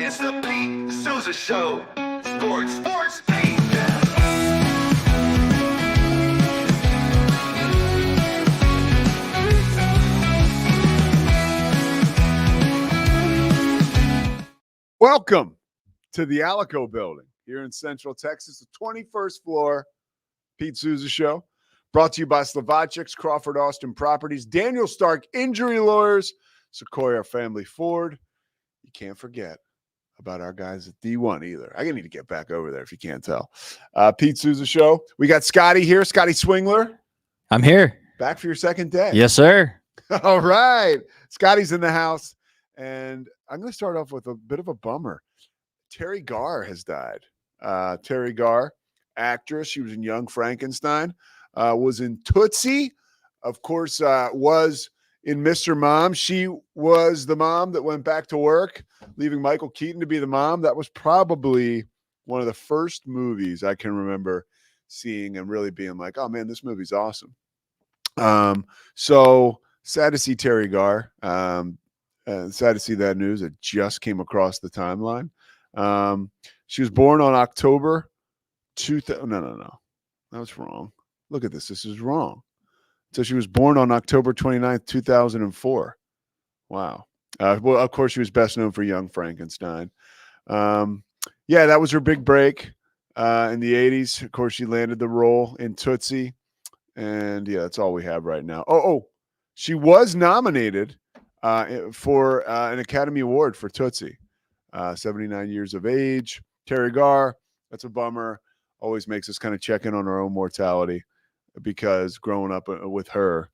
It's the Pete Sousa Show. Sports, Pete. Welcome to the Alico building here in Central Texas, the 21st floor, Pete Sousa Show, brought to you by Slovacek's, Crawford Austin Properties, Daniel Stark Injury Lawyers, Sequoia Family Ford. You can't forget about our guys at D1 either. I need to get back over there if you can't tell. Pete Sousa Show. We got Scotty here, Scotty Swingler. I'm here. Back for your second day. Yes, sir. All right. Scotty's in the house. And I'm going to start off with a bit of a bummer. Teri Garr has died. Teri Garr, actress. She was in Young Frankenstein, was in Tootsie, of course, was in Mr. Mom. She was the mom that went back to work, leaving Michael Keaton to be the mom. That was probably one of the first movies I can remember seeing and really being like, oh, man, this movie's awesome. So sad to see Teri Garr. Sad to see that news. It just came across the timeline. She was born on October 2000. No. That was wrong. Look at this. This is wrong. So she was born on October 29th, 2004. Wow. Well, of course, she was best known for Young Frankenstein. Yeah, that was her big break in the 80s. Of course, she landed the role in Tootsie. And, yeah, that's all we have right now. Oh, she was nominated for an Academy Award for Tootsie. 79 years of age. Teri Garr, that's a bummer. Always makes us kind of check in on our own mortality because growing up with her,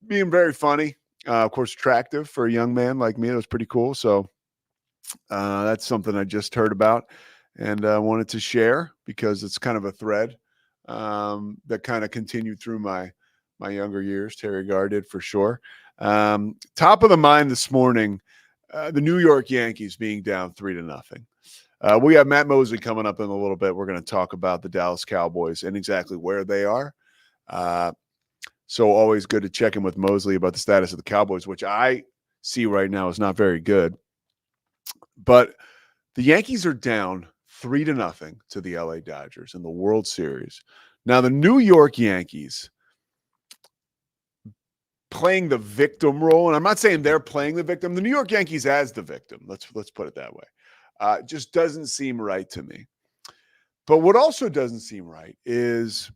being very funny, of course, attractive for a young man like me. It was pretty cool. So that's something I just heard about and I wanted to share because it's kind of a thread that kind of continued through my younger years. Teri Garr did for sure. Top of the mind this morning, the New York Yankees being down 3-0. We have Matt Mosley coming up in a little bit. We're going to talk about the Dallas Cowboys and exactly where they are. So always good to check in with Mosley about the status of the Cowboys, which I see right now is not very good. But the Yankees are down 3-0 to the LA Dodgers in the World Series. Now, the New York Yankees playing the victim role, and I'm not saying they're playing the victim. The New York Yankees as the victim. Let's put it that way. Just doesn't seem right to me. But what also doesn't seem right is,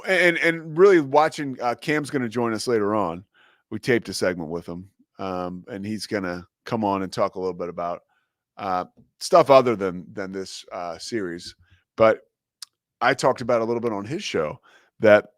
and really watching, Cam's going to join us later on. We taped a segment with him, and he's going to come on and talk a little bit about stuff other than this series. But I talked about a little bit on his show that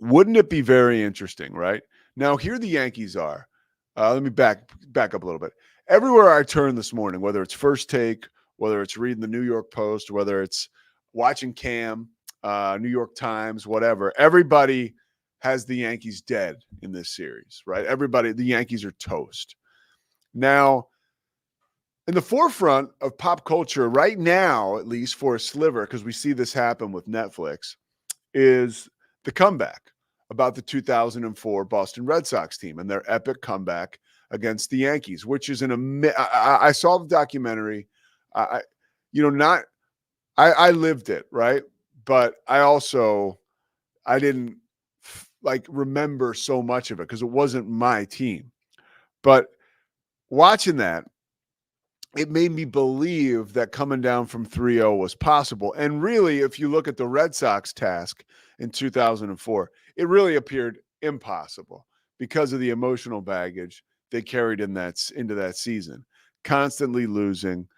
wouldn't it be very interesting, right? Now, here the Yankees are. Let me back up a little bit. Everywhere I turn this morning, whether it's First Take, whether it's reading the New York Post, whether it's watching Cam, New York Times, whatever, everybody has the Yankees dead in this series, right? The Yankees are toast. Now, in the forefront of pop culture right now, at least for a sliver, because we see this happen with Netflix, is the comeback about the 2004 Boston Red Sox team and their epic comeback against the Yankees, which is I saw the documentary. I lived it, right? But I didn't remember so much of it because it wasn't my team. But watching that, it made me believe that coming down from 3-0 was possible. And really, if you look at the Red Sox task in 2004, it really appeared impossible because of the emotional baggage they carried into that season, constantly losing,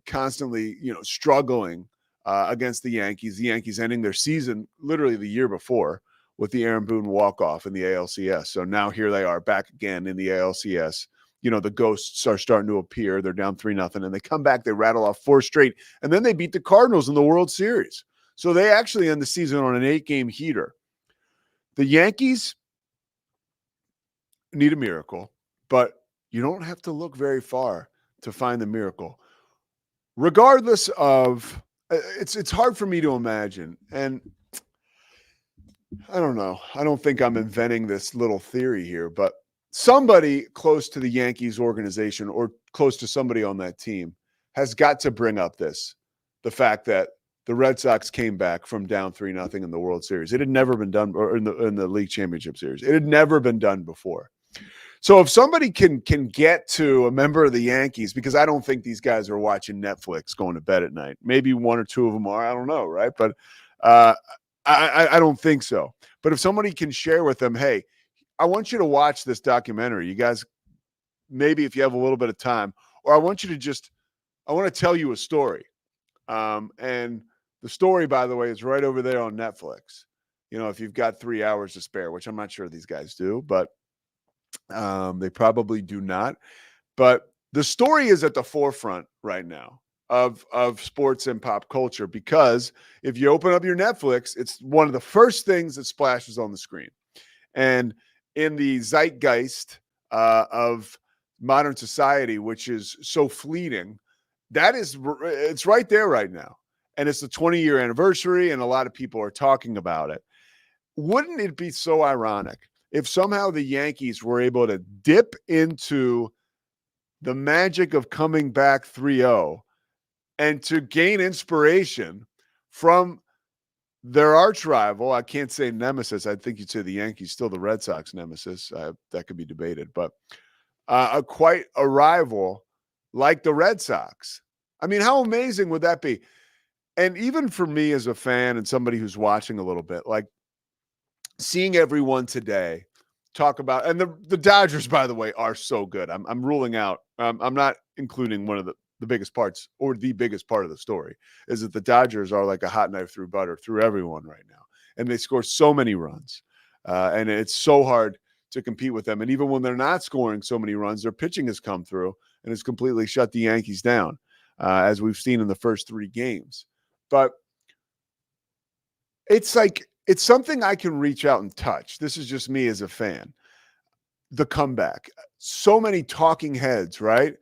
constantly struggling against the Yankees ending their season literally the year before with the Aaron Boone walk-off in the ALCS. So now here they are back again in the ALCS. The ghosts are starting to appear. They're down 3-0, and they come back. They rattle off 4 straight, and then they beat the Cardinals in the World Series. So they actually end the season on an 8-game heater. The Yankees need a miracle, but you don't have to look very far to find the miracle. Regardless of, it's hard for me to imagine, and I don't know. I don't think I'm inventing this little theory here, but somebody close to the Yankees organization or close to somebody on that team has got to bring up the fact that the Red Sox came back from down 3-0 in the World Series. It had never been done, or in the League Championship Series. It had never been done before. So if somebody can get to a member of the Yankees, because I don't think these guys are watching Netflix going to bed at night. Maybe one or two of them are. I don't know, right? But I don't think so. But if somebody can share with them, hey, I want you to watch this documentary. You guys, maybe if you have a little bit of time, or I want to tell you a story. And the story, by the way, is right over there on Netflix. If you've got 3 hours to spare, which I'm not sure these guys do, but they probably do not. But the story is at the forefront right now of sports and pop culture, because if you open up your Netflix, it's one of the first things that splashes on the screen. And in the zeitgeist of modern society, which is so fleeting, it's right there right now. And it's the 20-year anniversary, and a lot of people are talking about it. Wouldn't it be so ironic if somehow the Yankees were able to dip into the magic of coming back 3-0 and to gain inspiration from their arch rival? I can't say nemesis. I think you'd say the Yankees, still the Red Sox nemesis. That could be debated, but quite a rival like the Red Sox. I mean, how amazing would that be? And even for me as a fan and somebody who's watching a little bit, like seeing everyone today talk about, and the Dodgers, by the way, are so good. I'm ruling out, I'm not including one of the biggest parts, or the biggest part of the story, is that the Dodgers are like a hot knife through butter through everyone right now. And they score so many runs. And it's so hard to compete with them. And even when they're not scoring so many runs, their pitching has come through and has completely shut the Yankees down, as we've seen in the first 3 games. But it's something I can reach out and touch. This is just me as a fan. The comeback. So many talking heads, right?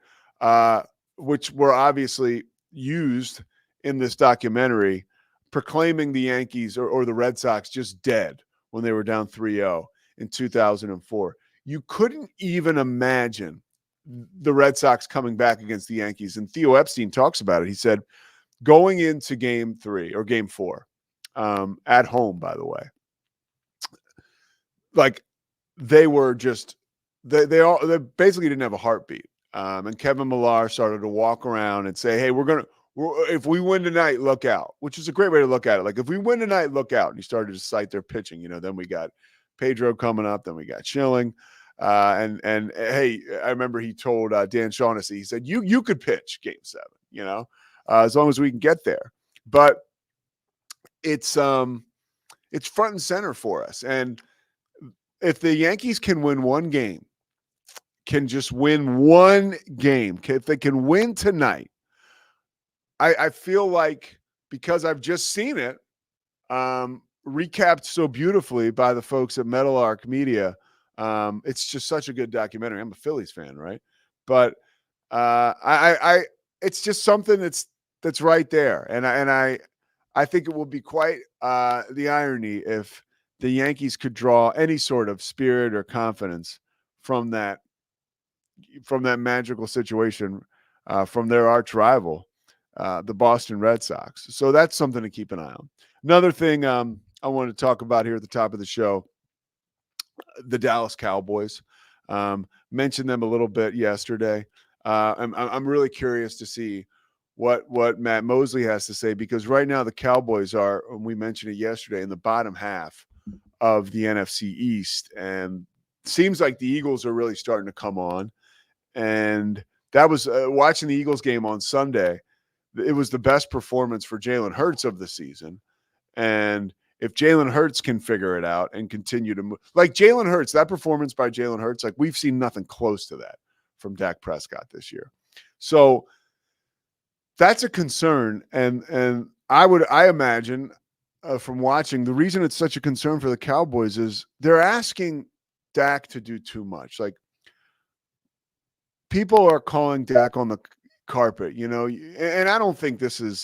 Which were obviously used in this documentary, proclaiming the Yankees or the Red Sox just dead when they were down 3-0 in 2004. You couldn't even imagine the Red Sox coming back against the Yankees. And Theo Epstein talks about it. He said, going into game 3 or game 4, at home, by the way, like they were just, they basically didn't have a heartbeat. And Kevin Millar started to walk around and say, hey, if we win tonight, look out, which is a great way to look at it. Like, if we win tonight, look out. And he started to cite their pitching. Then we got Pedro coming up, then we got Schilling. And hey, I remember he told Dan Shaughnessy, he said, you could pitch game 7, as long as we can get there. But it's front and center for us. And if the Yankees can win one game, can just win one game, if they can win tonight, I feel like, because I've just seen it recapped so beautifully by the folks at Meadowlark Media, it's just such a good documentary. I'm a Phillies fan, right? But it's just something that's right there, and I think it will be quite the irony if the Yankees could draw any sort of spirit or confidence from that magical situation, from their arch rival, the Boston Red Sox. So that's something to keep an eye on. Another thing I want to talk about here at the top of the show, the Dallas Cowboys. Mentioned them a little bit yesterday. I'm really curious to see what Matt Mosley has to say, because right now the Cowboys are, and we mentioned it yesterday, in the bottom half of the NFC East, and seems like the Eagles are really starting to come on. And that was watching the Eagles game on Sunday. It was the best performance for Jalen Hurts of the season. And if Jalen Hurts can figure it out and continue to move, like Jalen Hurts, that performance by Jalen Hurts, like we've seen nothing close to that from Dak Prescott this year. So that's a concern. And I imagine from watching, the reason it's such a concern for the Cowboys is they're asking Dak to do too much. Like, people are calling Dak on the carpet, and I don't think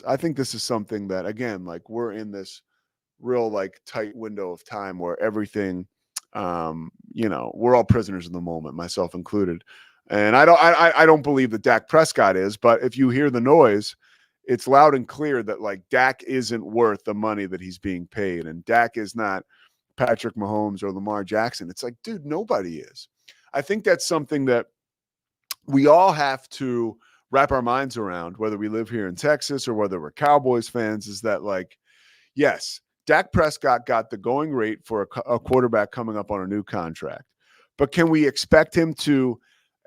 I think this is something that, again, like, we're in this real, like, tight window of time where everything We're all prisoners in the moment, myself included. And I don't believe that Dak Prescott is, but if you hear the noise, it's loud and clear that like Dak isn't worth the money that he's being paid. And Dak is not Patrick Mahomes or Lamar Jackson. It's like, dude, nobody is. I think that's something that we all have to wrap our minds around, whether we live here in Texas or whether we're Cowboys fans, is that like, yes, Dak Prescott got the going rate for a quarterback coming up on a new contract. But can we expect him to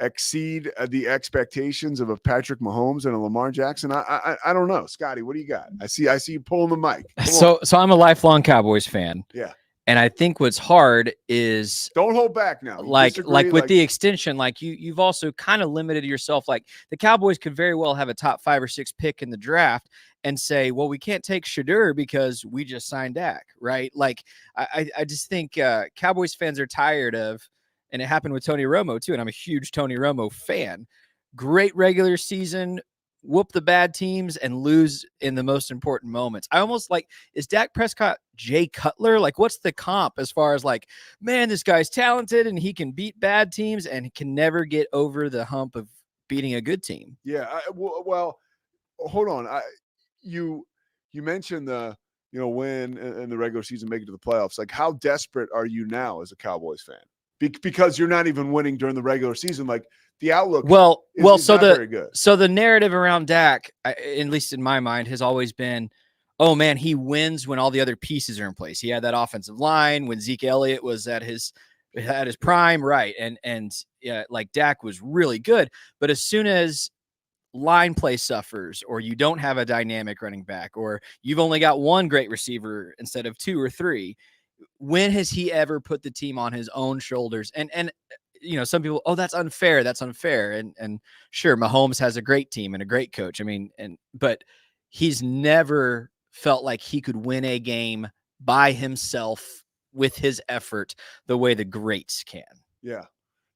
exceed the expectations of a Patrick Mahomes and a Lamar Jackson? I don't know. Scotty, what do you got? I see you pulling the mic. So I'm a lifelong Cowboys fan. Yeah. And I think what's hard is don't hold back now. Like with the extension, like you've also kind of limited yourself. Like the Cowboys could very well have a top 5 or 6 pick in the draft and say, well, we can't take Shedeur because we just signed Dak, right? Like I just think Cowboys fans are tired of, and it happened with Tony Romo too. And I'm a huge Tony Romo fan. Great regular season, whoop the bad teams and lose in the most important moments. I almost like, is Dak Prescott Jay Cutler? Like, what's the comp as far as like, man, this guy's talented and he can beat bad teams and can never get over the hump of beating a good team? Yeah. Well, hold on. You mentioned the, win in the regular season, make it to the playoffs. Like, how desperate are you now as a Cowboys fan? Because you're not even winning during the regular season. Like, the outlook is not very good. So the narrative around Dak, at least in my mind, has always been, oh man, he wins when all the other pieces are in place. He had that offensive line when Zeke Elliott was at his prime, right? And yeah, like Dak was really good, but as soon as line play suffers, or you don't have a dynamic running back, or you've only got one great receiver instead of 2 or 3, when has he ever put the team on his own shoulders? And some people, oh, that's unfair. And sure, Mahomes has a great team and a great coach. I mean, but he's never felt like he could win a game by himself with his effort the way the greats can. Yeah.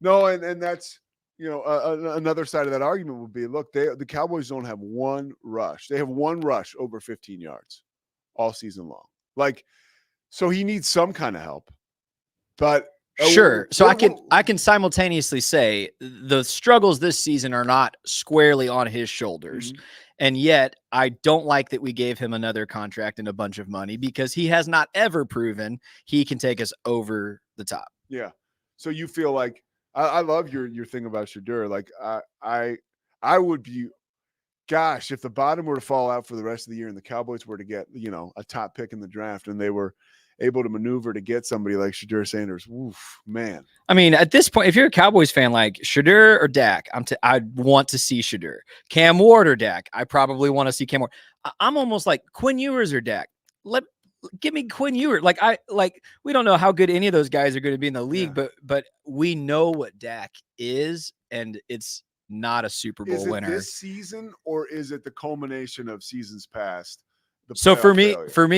No, and that's, another side of that argument would be, look, the Cowboys don't have one rush. They have one rush over 15 yards all season long. Like, so he needs some kind of help. But sure. So I can simultaneously say the struggles this season are not squarely on his shoulders. Mm-hmm. And yet I don't like that we gave him another contract and a bunch of money, because he has not ever proven he can take us over the top. Yeah. So you feel like, I love your thing about Shedeur. Like I would be, gosh, if the bottom were to fall out for the rest of the year and the Cowboys were to get, a top pick in the draft and they were able to maneuver to get somebody like Shedeur Sanders, oof, man. I mean, at this point, if you're a Cowboys fan, like Shedeur or Dak, I want to see Shedeur. Cam Ward or Dak, I probably want to see Cam Ward. I'm almost like Quinn Ewers or Dak. Give me Quinn Ewers. We don't know how good any of those guys are going to be in the league, but we know what Dak is, and it's not a Super Bowl winner. Is it this season, or is it the culmination of seasons past? So for me,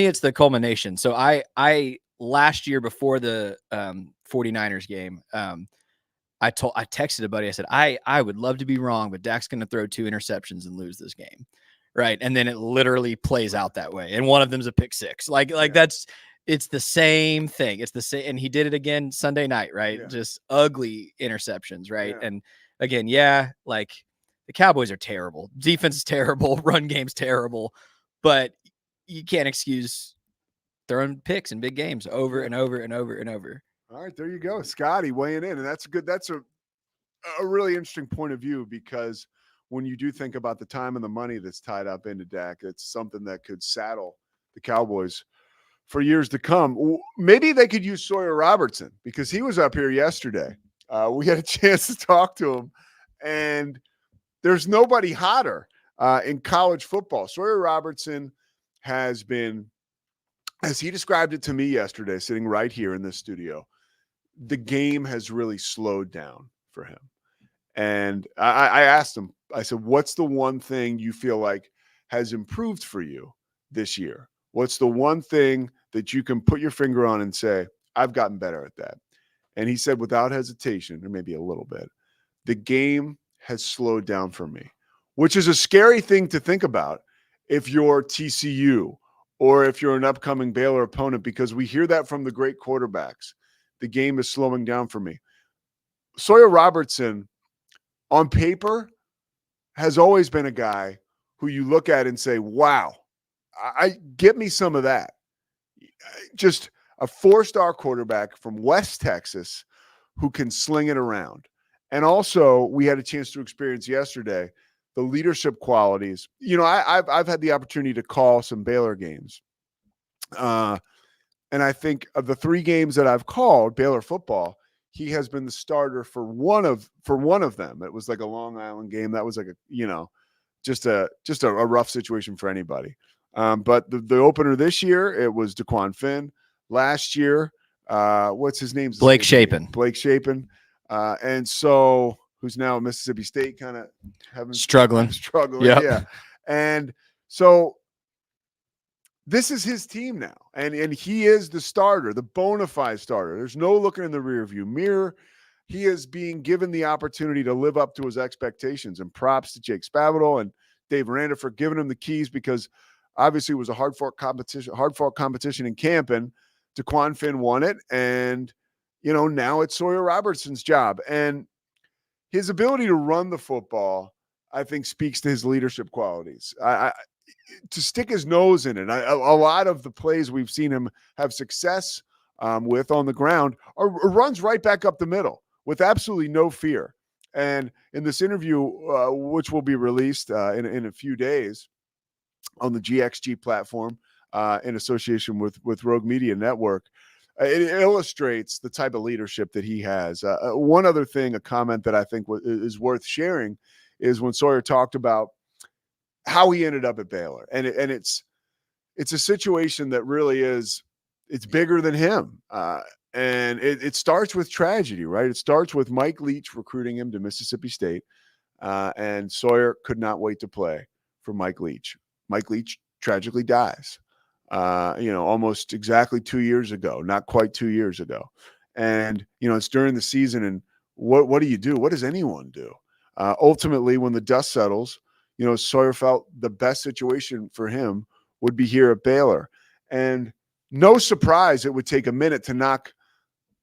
it's the culmination. So I last year before the 49ers game, I texted a buddy. I said, I would love to be wrong, but Dak's going to throw 2 interceptions and lose this game. Right. And then it literally plays out that way. And one of them's a pick 6. It's the same thing. It's the same. And he did it again Sunday night, right? Yeah. Just ugly interceptions. Right. Yeah. And again, like the Cowboys are terrible. Defense is terrible. Run game's terrible, but you can't excuse throwing picks in big games over and over and over and over. All right, there you go. Scotty weighing in. And that's good. That's a really interesting point of view, because when you do think about the time and the money that's tied up into Dak, it's something that could saddle the Cowboys for years to come. Maybe they could use Sawyer Robertson, because he was up here yesterday. We had a chance to talk to him, and there's nobody hotter in college football. Sawyer Robertson has been, as he described it to me yesterday, sitting right here in this studio, the game has really slowed down for him. And I asked him, I said, what's the one thing you feel like has improved for you this year? What's the one thing that you can put your finger on and say, I've gotten better at that? And he said, without hesitation, or maybe a little bit, the game has slowed down for me, which is a scary thing to think about if you're TCU or if you're an upcoming Baylor opponent, because we hear that from the great quarterbacks, the game is slowing down for me. Sawyer Robertson, on paper, has always been a guy who you look at and say, wow, I get me some of that. Just a 4-star quarterback from West Texas who can sling it around. And also, we had a chance to experience yesterday the leadership qualities. You know, I've had the opportunity to call some Baylor games. And I think of the 3 games that I've called, Baylor football, he has been the starter for one of them. It was like a Long Island game. That was like just a rough situation for anybody. But the opener this year, it was DeQuan Finn. Last year, what's his name? Blake Shapen. Blake Shapen. And so who's now at Mississippi State, kind of having struggling. Yep. Yeah. And so this is his team now. And he is the starter, the bona fide starter. There's no looking in the rearview mirror. He is being given the opportunity to live up to his expectations. And props to Jake Spavital and Dave Aranda for giving him the keys, because obviously it was a hard-fought competition in camp, and DeQuan Finn won it. And, you know, now it's Sawyer Robertson's job. And his ability to run the football, I think, speaks to his leadership qualities. To stick his nose in it. A lot of the plays we've seen him have success with on the ground are runs right back up the middle with absolutely no fear. And in this interview, which will be released in a few days on the GXG platform in association with Rogue Media Network, it illustrates the type of leadership that he has. One other thing, a comment that I think is worth sharing, is when Sawyer talked about how he ended up at Baylor. And it's a situation that really it's bigger than him. And it starts with tragedy, right? It starts with Mike Leach recruiting him to Mississippi State. And Sawyer could not wait to play for Mike Leach. Mike Leach tragically dies, almost exactly 2 years ago, not quite 2 years ago. And, it's during the season. And what do you do? What does anyone do? Ultimately, when the dust settles, Sawyer felt the best situation for him would be here at Baylor. And no surprise, it would take a minute to knock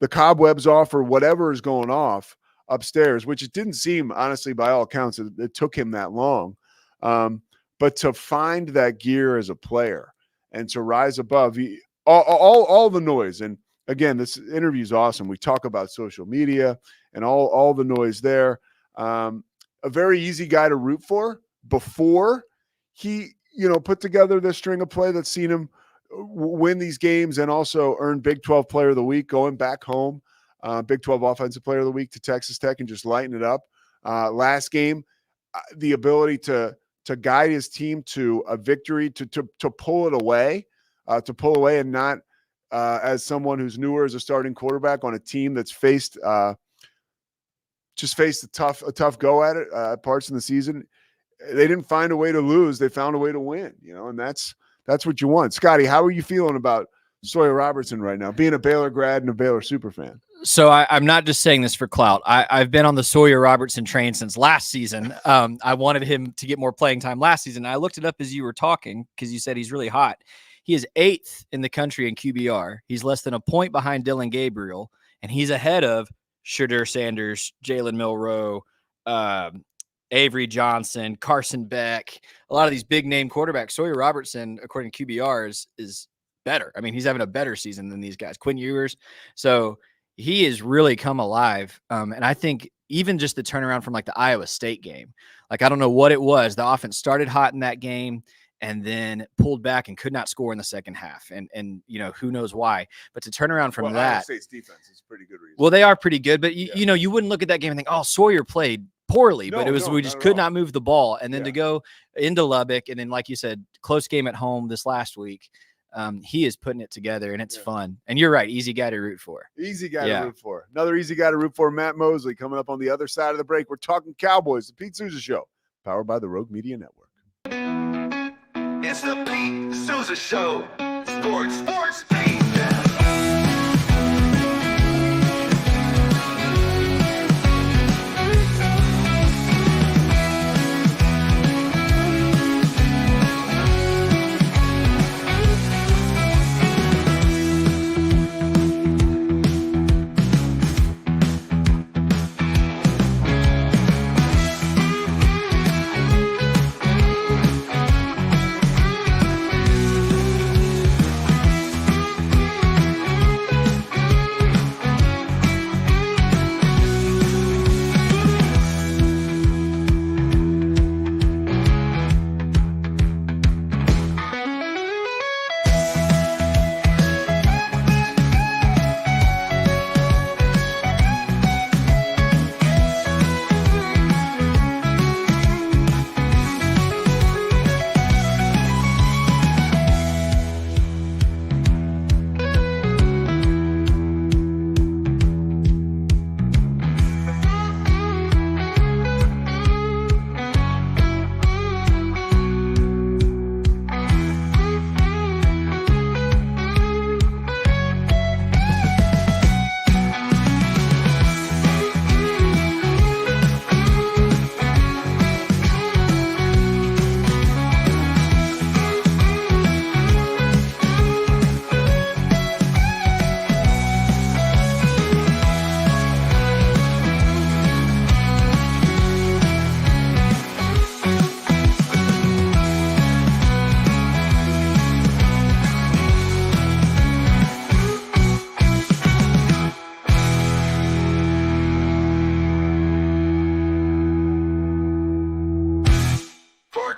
the cobwebs off or whatever is going off upstairs, which it didn't seem, honestly, by all accounts, it took him that long. But to find that gear as a player and to rise above all the noise. And again, this interview is awesome. We talk about social media and all the noise there. A very easy guy to root for before he, put together this string of play that's seen him win these games and also earn Big 12 Player of the Week, going back home, Big 12 Offensive Player of the Week to Texas Tech and just lighting it up. Last game, the ability to guide his team to a victory, to pull it away, and not as someone who's newer as a starting quarterback on a team that's faced a tough go at it parts in the season. They didn't find a way to lose. They found a way to win, and that's what you want. Scotty, how are you feeling about Sawyer Robertson right now, being a Baylor grad and a Baylor superfan? So I'm not just saying this for clout. I've been on the Sawyer Robertson train since last season. I wanted him to get more playing time last season. I looked it up as you were talking because you said he's really hot. He is 8th in the country in QBR. He's less than a point behind Dylan Gabriel, and he's ahead of Shadur Sanders, Jalen Milroe, Avery Johnson, Carson Beck, a lot of these big name quarterbacks. Sawyer Robertson, according to QBR, is better. I mean, he's having a better season than these guys. Quinn Ewers. So he has really come alive. And I think even just the turnaround from like the Iowa State game, like, I don't know what it was. The offense started hot in that game and then pulled back and could not score in the second half. And who knows why, but to turn around from that, Iowa State's defense is pretty good reason. Well, they are pretty good, but you wouldn't look at that game and think, oh, Sawyer played poorly, but we just could not move the ball. And then to go into Lubbock, and then, like you said, close game at home this last week, he is putting it together, and it's fun. And you're right, easy guy to root for. Easy guy to root for. Another easy guy to root for, Matt Mosley, coming up on the other side of the break. We're talking Cowboys, the Pete Sousa Show, powered by the Rogue Media Network. It's the Pete Sousa Show. Sports, Pete.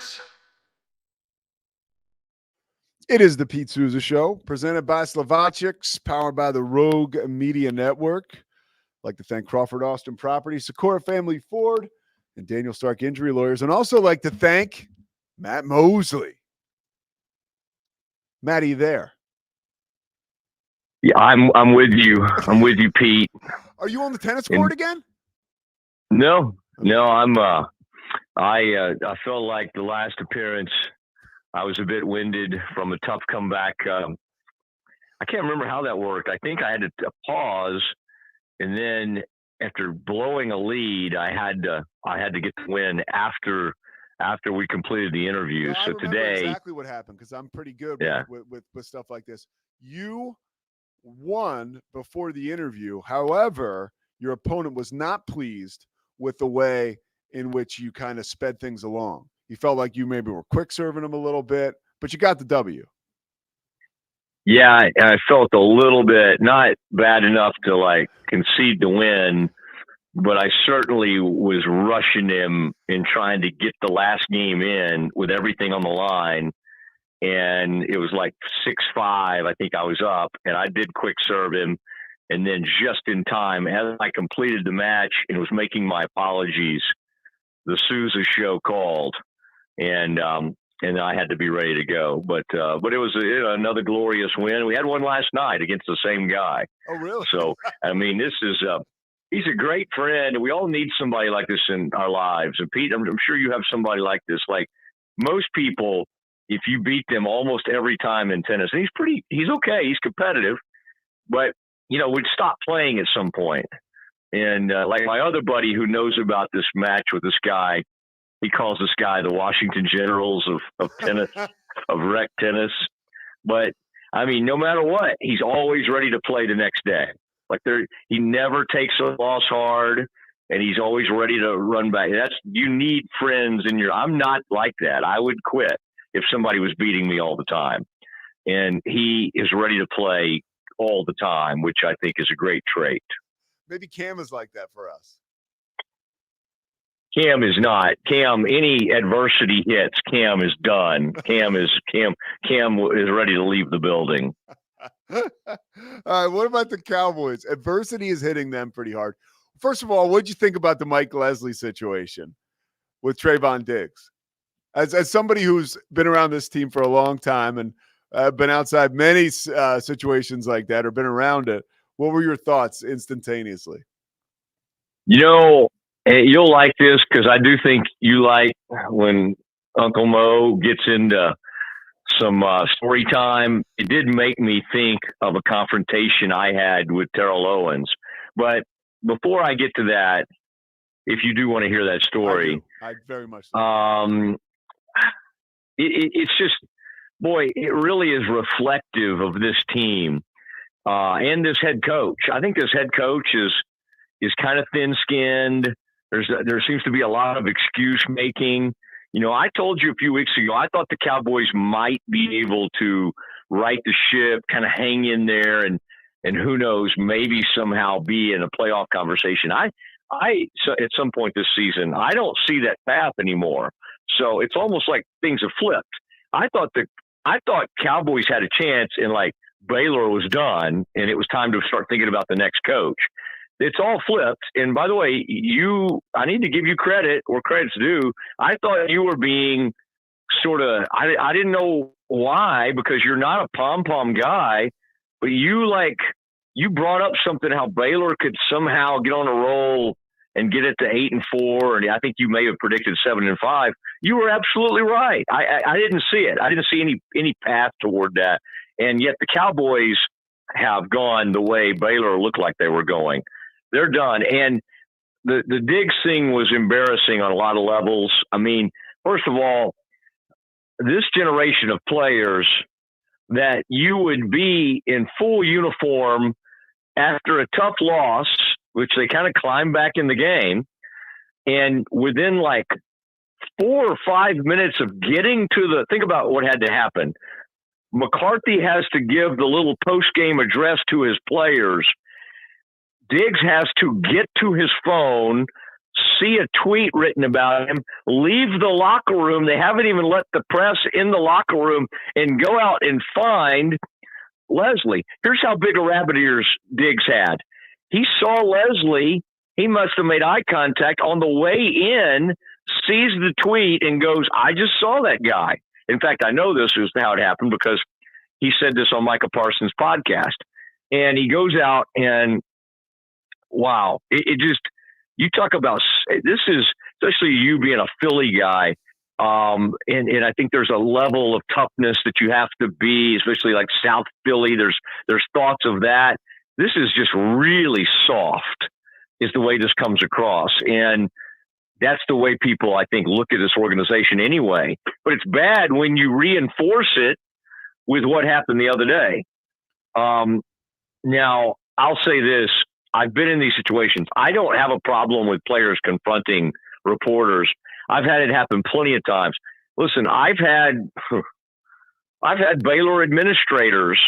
Sports. It is the Pete Sousa Show, presented by Slovaceks, powered by the Rogue Media Network. I'd like to thank Crawford Austin Properties, Sikora Family Ford, and Daniel Stark Injury Lawyers, and also like to thank Matt Mosley. Matt, are you there? Yeah, I'm with you. I'm with you, Pete. Are you on the tennis court again? No, I felt like the last appearance, I was a bit winded from a tough comeback. I can't remember how that worked. I think I had to pause, and then after blowing a lead, I had to get the win after we completed the interview. No, so I remember today, exactly what happened because I'm pretty good with stuff like this. You won before the interview. However, your opponent was not pleased with the way in which you kind of sped things along. He felt like you maybe were quick serving him a little bit, but you got the W. yeah, I felt a little bit not bad enough to like concede the win, but I certainly was rushing him in trying to get the last game in with everything on the line. And it was like 6-5, I think I was up, and I did quick serve him. And then just in time, as I completed the match and was making my apologies, the Sousa show called, and I had to be ready to go. But it was another glorious win. We had one last night against the same guy. Oh, really? So, I mean, this is he's a great friend. We all need somebody like this in our lives. And Pete, I'm sure you have somebody like this. Like most people, if you beat them almost every time in tennis, and he's okay, he's competitive, but we'd stop playing at some point. And like my other buddy who knows about this match with this guy, he calls this guy the Washington Generals of tennis, of rec tennis. But I mean, no matter what, he's always ready to play the next day. Like he never takes a loss hard, and he's always ready to run back. You need friends in your. I'm not like that. I would quit if somebody was beating me all the time. And he is ready to play all the time, which I think is a great trait. Maybe Cam is like that for us. Cam is not. Cam, any adversity hits, Cam is done. Cam is ready to leave the building. All right, what about the Cowboys? Adversity is hitting them pretty hard. First of all, what did you think about the Mike Leslie situation with Trayvon Diggs? As somebody who's been around this team for a long time and been outside many situations like that or been around it, what were your thoughts instantaneously? You'll like this because I do think you like when Uncle Mo gets into some story time. It did make me think of a confrontation I had with Terrell Owens. But before I get to that, if you do want to hear that story, I very much. It's just, boy, it really is reflective of this team and this head coach. I think this head coach is kind of thin-skinned. There seems to be a lot of excuse making. I told you a few weeks ago, I thought the Cowboys might be able to right the ship, kind of hang in there, and who knows, maybe somehow be in a playoff conversation. So at some point this season, I don't see that path anymore. So it's almost like things have flipped. I thought Cowboys had a chance, and like Baylor was done, and it was time to start thinking about the next coach. It's all flipped. And by the way, I need to give you credit where credit's due. I thought you were being sort of, I didn't know why, because you're not a pom-pom guy, but you brought up something, how Baylor could somehow get on a roll and get it to 8-4. And I think you may have predicted 7-5. You were absolutely right. I didn't see it. I didn't see any path toward that. And yet the Cowboys have gone the way Baylor looked like they were going. They're done. And the Diggs thing was embarrassing on a lot of levels. I mean, first of all, this generation of players that you would be in full uniform after a tough loss, which they kind of climbed back in the game, and within like 4 or 5 minutes of getting to think about what had to happen. McCarthy has to give the little post-game address to his players. Diggs has to get to his phone, see a tweet written about him, leave the locker room. They haven't even let the press in the locker room, and go out and find Leslie. Here's how big a rabbit ears Diggs had. He saw Leslie. He must have made eye contact on the way in, sees the tweet, and goes, I just saw that guy. In fact, I know this is how it happened because he said this on Micah Parsons' podcast. And he goes out and, wow, it just, you talk about, this is, especially you being a Philly guy, and I think there's a level of toughness that you have to be, especially like South Philly. There's thoughts of that. This is just really soft, is the way this comes across. And that's the way people, I think, look at this organization anyway. But it's bad when you reinforce it with what happened the other day. Now, I'll say this. I've been in these situations. I don't have a problem with players confronting reporters. I've had it happen plenty of times. Listen, I've had Baylor administrators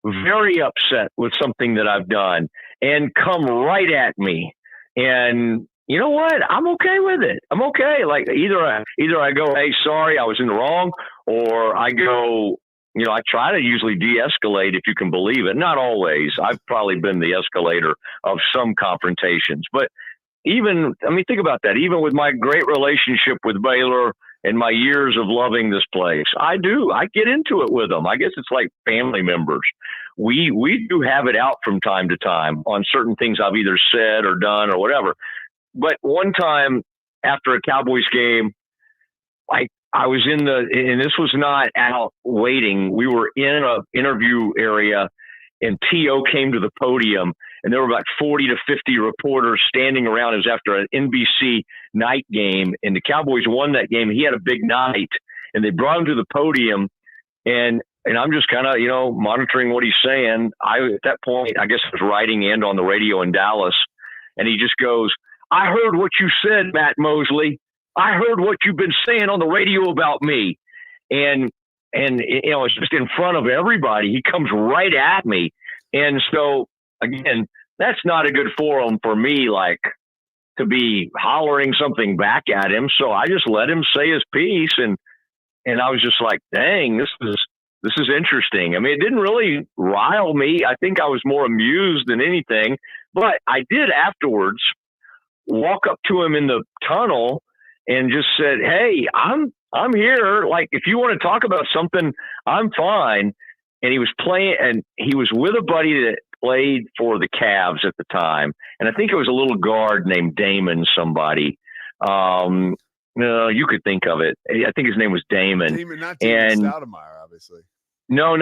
very upset with something that I've done and come right at me. And you know what? I'm okay with it. I'm okay. Like either I go, hey, sorry, I was in the wrong, or I go, you know, I try to usually de-escalate if you can believe it. Not always. I've probably been the escalator of some confrontations. But even, I mean, think about that. Even with my great relationship with Baylor and my years of loving this place, I get into it with them. I guess it's like family members. We do have it out from time to time on certain things I've either said or done or whatever. But one time after a Cowboys game, I was and this was not out waiting. We were in an interview area, and T.O. came to the podium, and there were about 40 to 50 reporters standing around. It was after an NBC night game, and the Cowboys won that game. He had a big night, and they brought him to the podium, and I'm just kind of, you know, monitoring what he's saying. At that point, I guess I was writing and on the radio in Dallas, and he just goes, I heard what you said, Matt Mosley. I heard what you've been saying on the radio about me. And you know, it's just in front of everybody. He comes right at me. And so, again, that's not a good forum for me, like, to be hollering something back at him. So I just let him say his piece. And I was just like, dang, this is interesting. I mean, it didn't really rile me. I think I was more amused than anything. But I did afterwards walk up to him in the tunnel and just said, hey, I'm here. Like, if you want to talk about something, I'm fine. And he was playing, and he was with a buddy that played for the Cavs at the time. And I think it was a little guard named Damon somebody. No, you could think of it. I think his name was Damon. Not Damon Stoudemire, obviously. No.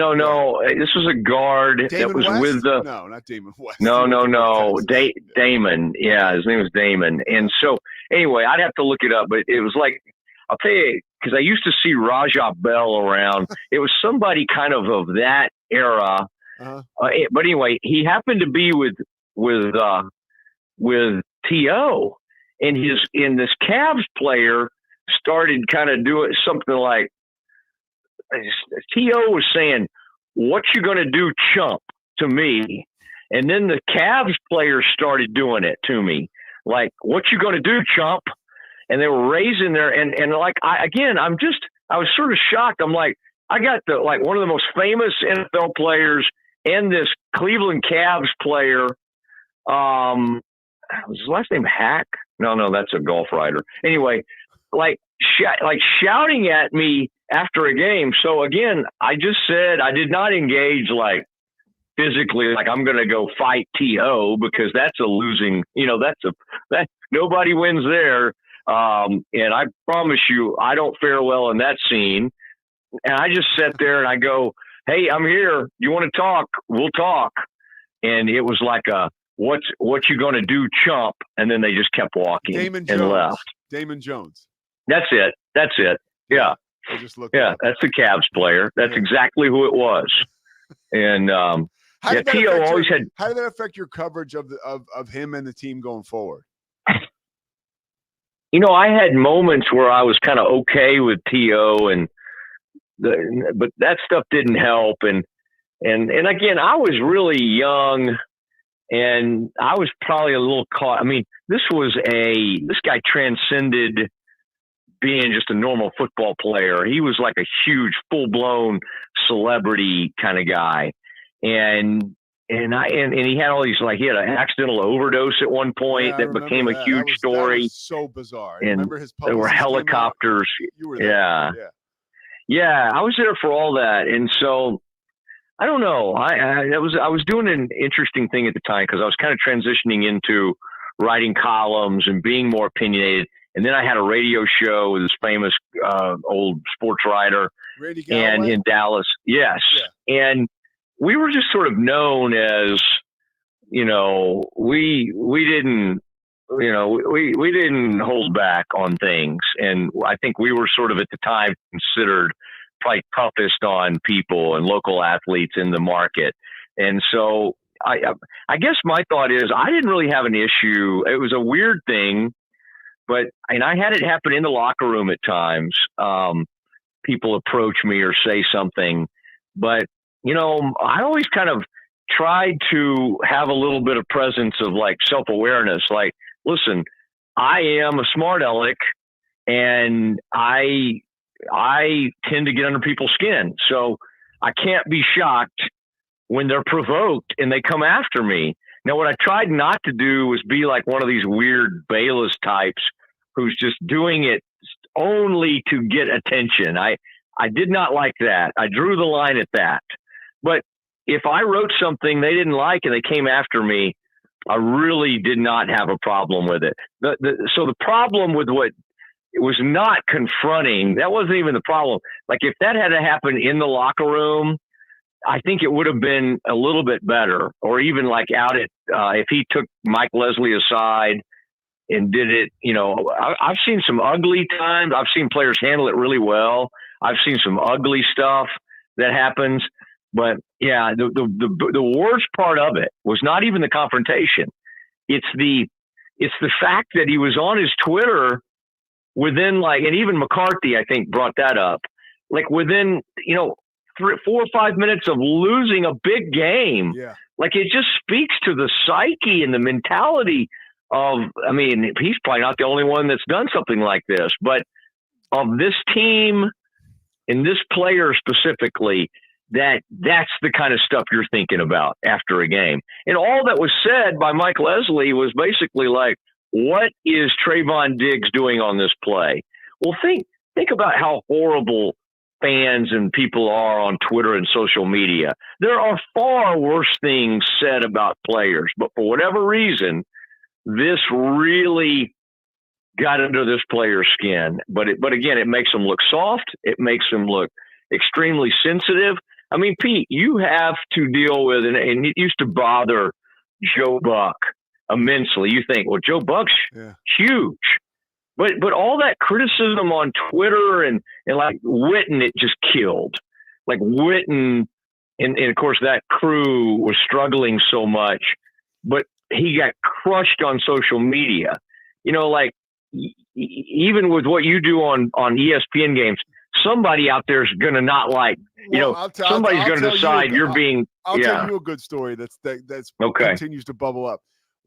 This was a guard Damon that was West? with the. No, not Damon West. No. Damon. Yeah, his name was Damon. And so, anyway, I'd have to look it up, but it was like, I'll tell you, because I used to see Rajah Bell around. It was somebody kind of that era. Uh-huh. But anyway, he happened to be with T.O. and this Cavs player started kind of doing something like, T.O. was saying, what you going to do, chump, to me? And then the Cavs players started doing it to me. Like, what you going to do, chump? And they were raising their, and like, I was sort of shocked. I'm like, I got one of the most famous NFL players and this Cleveland Cavs player. Was his last name Hack? No, that's a golf writer. Anyway, shouting at me after a game. So again, I just said I did not engage like physically, like I'm going to go fight T.O. because that's a losing, that nobody wins there. And I promise you, I don't fare well in that scene. And I just sat there and I go, hey, I'm here. You want to talk? We'll talk. And it was like what you going to do, chump? And then they just kept walking and left. Damon Jones. That's it. Yeah. I just looked. Yeah, that's the Cavs player. That's exactly who it was. And T.O. always had. How did that affect your coverage of him and the team going forward? I had moments where I was kind of okay with T.O. but that stuff didn't help. And again, I was really young, And I was probably a little caught. I mean, this guy transcended being just a normal football player. He was like a huge, full-blown celebrity kind of guy. And he had all these, like, he had an accidental overdose at one point that became a huge story. That was so bizarre. And remember his there were helicopters. You were there. Yeah, I was there for all that. And so I don't know. I was doing an interesting thing at the time because I was kind of transitioning into writing columns and being more opinionated. And then I had a radio show with this famous old sports writer and in Dallas. Yes. Yeah. And we were just sort of known as, we didn't hold back on things. And I think we were sort of at the time considered probably toughest on people and local athletes in the market. And so I guess my thought is I didn't really have an issue. It was a weird thing, and I had it happen in the locker room at times. People approach me or say something, but I always kind of tried to have a little bit of presence of like self-awareness. Like, listen, I am a smart aleck and I tend to get under people's skin. So I can't be shocked when they're provoked and they come after me. Now, what I tried not to do was be like one of these weird Bayless types who's just doing it only to get attention. I did not like that. I drew the line at that. But if I wrote something they didn't like and they came after me, I really did not have a problem with it. So the problem with what it was not confronting, that wasn't even the problem. Like if that had to happen in the locker room, I think it would have been a little bit better. Or even like out at, if he took Mike Leslie aside and did it, I've seen some ugly times. I've seen players handle it really well. I've seen some ugly stuff that happens. But yeah, the worst part of it was not even the confrontation. It's the fact that he was on his Twitter within and even McCarthy, I think, brought that up. Like within, 4 or 5 minutes of losing a big game. Yeah. Like it just speaks to the psyche and the mentality of, I mean, he's probably not the only one that's done something like this, but of this team and this player specifically, that's the kind of stuff you're thinking about after a game. And all that was said by Mike Leslie was basically like, what is Trayvon Diggs doing on this play? Well, think about how horrible fans and people are on Twitter and social media. There are far worse things said about players, but for whatever reason, this really got under this player's skin. But again, it makes them look soft. It makes them look extremely sensitive. I mean, Pete, you have to deal with, and it used to bother Joe Buck immensely. You think, well, Joe Buck's huge. But all that criticism on Twitter and like Witten, it just killed. Like Witten, and of course that crew was struggling so much, but he got crushed on social media. Like even with what you do on ESPN games, somebody out there is going to not like, somebody's going to decide you're being. I'll tell you a good story that's okay. Continues to bubble up.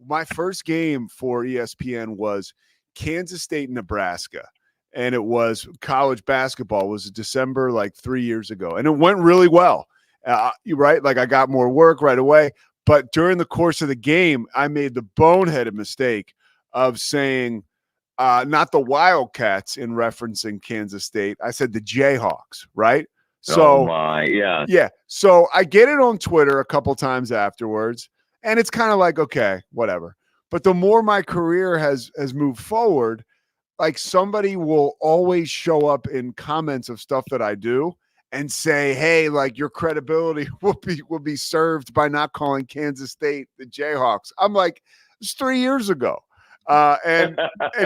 My first game for ESPN was Kansas State, Nebraska, and it was college basketball. It was December, 3 years ago, and it went really well. Right, like I got more work right away. But during the course of the game, I made the boneheaded mistake of saying not the Wildcats in referencing Kansas State. I said the Jayhawks, right? So, yeah. So I get it on Twitter a couple times afterwards, and it's kind of like, okay, whatever. But the more my career has moved forward, like somebody will always show up in comments of stuff that I do and say, hey, like your credibility will be served by not calling Kansas State the Jayhawks. I'm like, it's 3 years ago. And